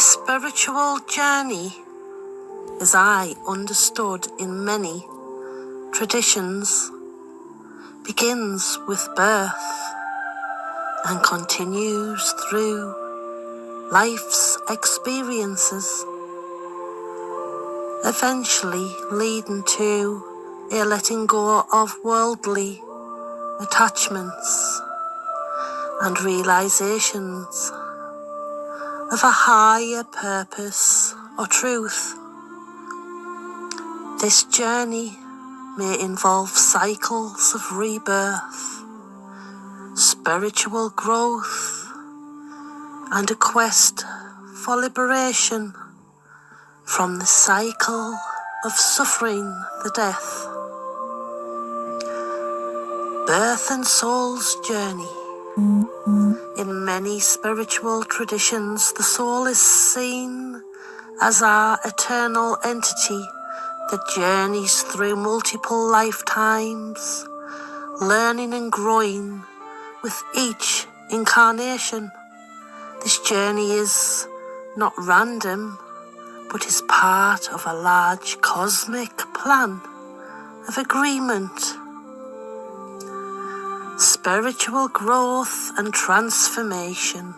spiritual journey, as I understood in many traditions, begins with birth and continues through life's experiences, eventually leading to a letting go of worldly attachments and realizations of a higher purpose or truth. This journey may involve cycles of rebirth, spiritual growth, and a quest for liberation from the cycle of suffering the death. Birth and soul's journey. In many spiritual traditions, the soul is seen as our eternal entity that journeys through multiple lifetimes, learning and growing with each incarnation. This journey is not random, but is part of a large cosmic plan of agreement. Spiritual growth and transformation.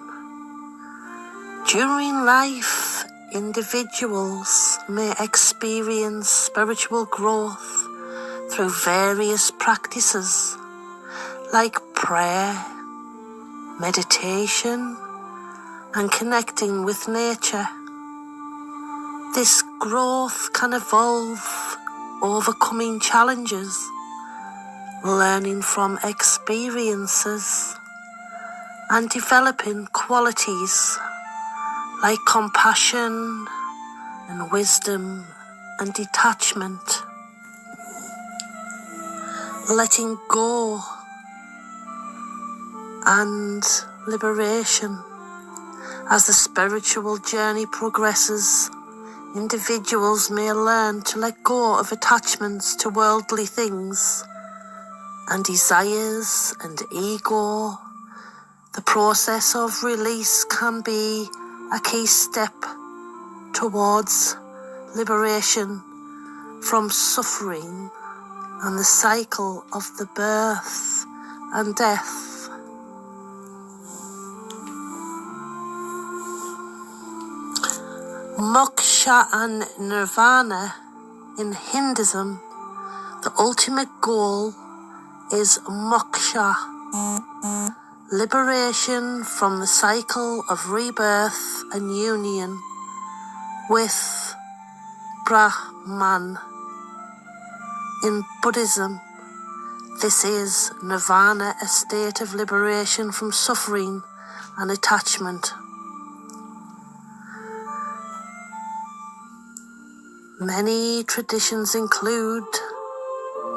During life, individuals may experience spiritual growth through various practices like prayer, meditation, and connecting with nature. This growth can evolve overcoming challenges, learning from experiences, and developing qualities like compassion and wisdom and detachment. Letting go and liberation. As the spiritual journey progresses, individuals may learn to let go of attachments to worldly things and desires and ego. The process of release can be a key step towards liberation from suffering and the cycle of the birth and death. Moksha and nirvana in Hinduism, the ultimate goal is moksha, liberation from the cycle of rebirth and union with Brahman. In Buddhism, this is nirvana, a state of liberation from suffering and attachment. Many traditions include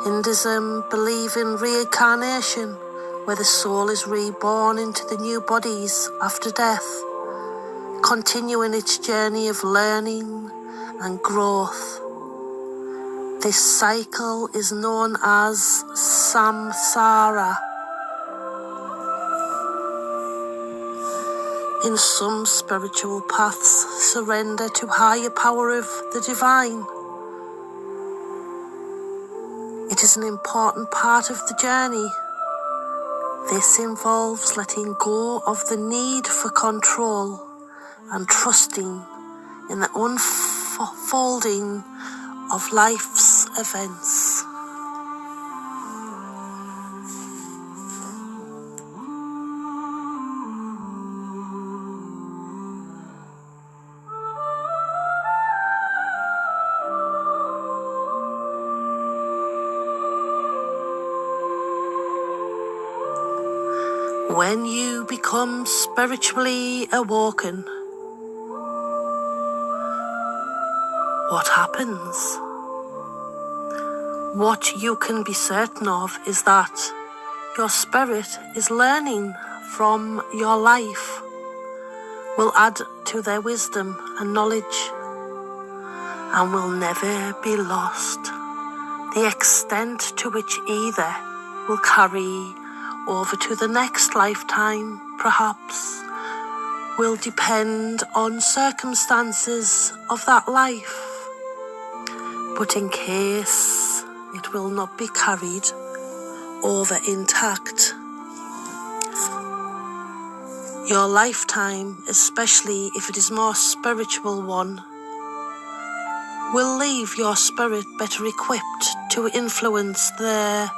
Hinduism believe in reincarnation, where the soul is reborn into the new bodies after death, continuing its journey of learning and growth. This cycle is known as samsara. In some spiritual paths, surrender to higher power of the divine. It is an important part of the journey. This involves letting go of the need for control and trusting in the unfolding of life's events. When you become spiritually awoken, what happens? What you can be certain of is that your spirit is learning from your life, will add to their wisdom and knowledge, and will never be lost. The extent to which either will carry over to the next lifetime, perhaps, will depend on circumstances of that life, but in case it will not be carried over intact, your lifetime, especially if it is more spiritual one, will leave your spirit better equipped to influence their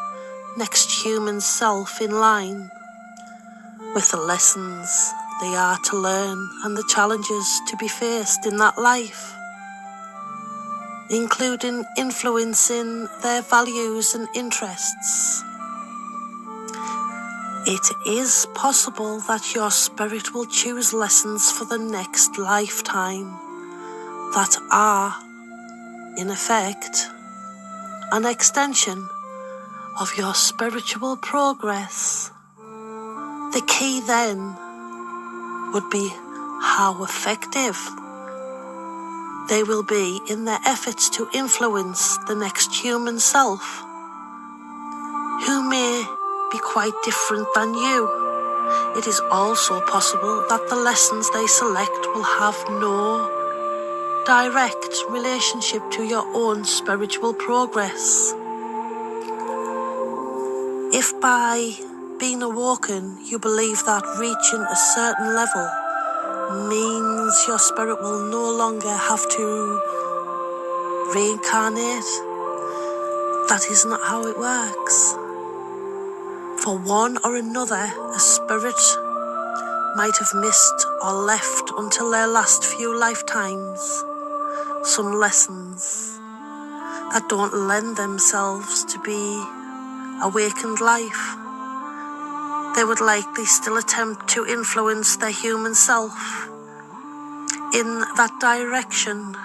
next human self in line with the lessons they are to learn and the challenges to be faced in that life, including influencing their values and interests. It is possible that your spirit will choose lessons for the next lifetime that are, in effect, an extension of your spiritual progress. The key then would be how effective they will be in their efforts to influence the next human self, who may be quite different than you. It is also possible that the lessons they select will have no direct relationship to your own spiritual progress. If by being awoken you believe that reaching a certain level means your spirit will no longer have to reincarnate, that is not how it works. For one or another, a spirit might have missed or left until their last few lifetimes some lessons that don't lend themselves to be awakened life. They would likely still attempt to influence their human self in that direction,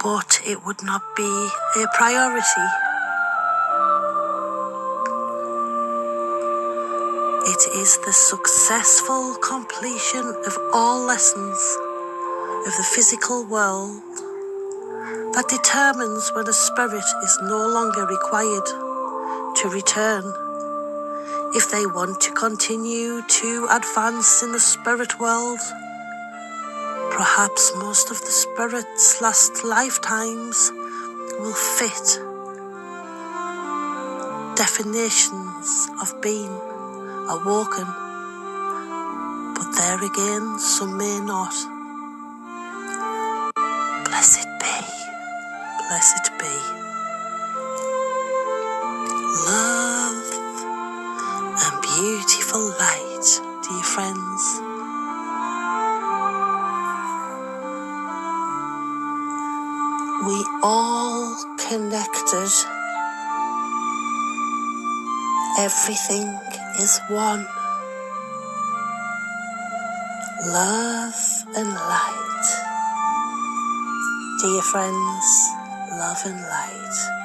but it would not be a priority. It is the successful completion of all lessons of the physical world that determines when a spirit is no longer required to return if they want to continue to advance in the spirit world. Perhaps most of the spirit's last lifetimes will fit definitions of being awoken, but there again some may not. Blessed be, blessed be. Love and beautiful light, dear friends. We all connected. Everything is one. Love and light. Dear friends, love and light.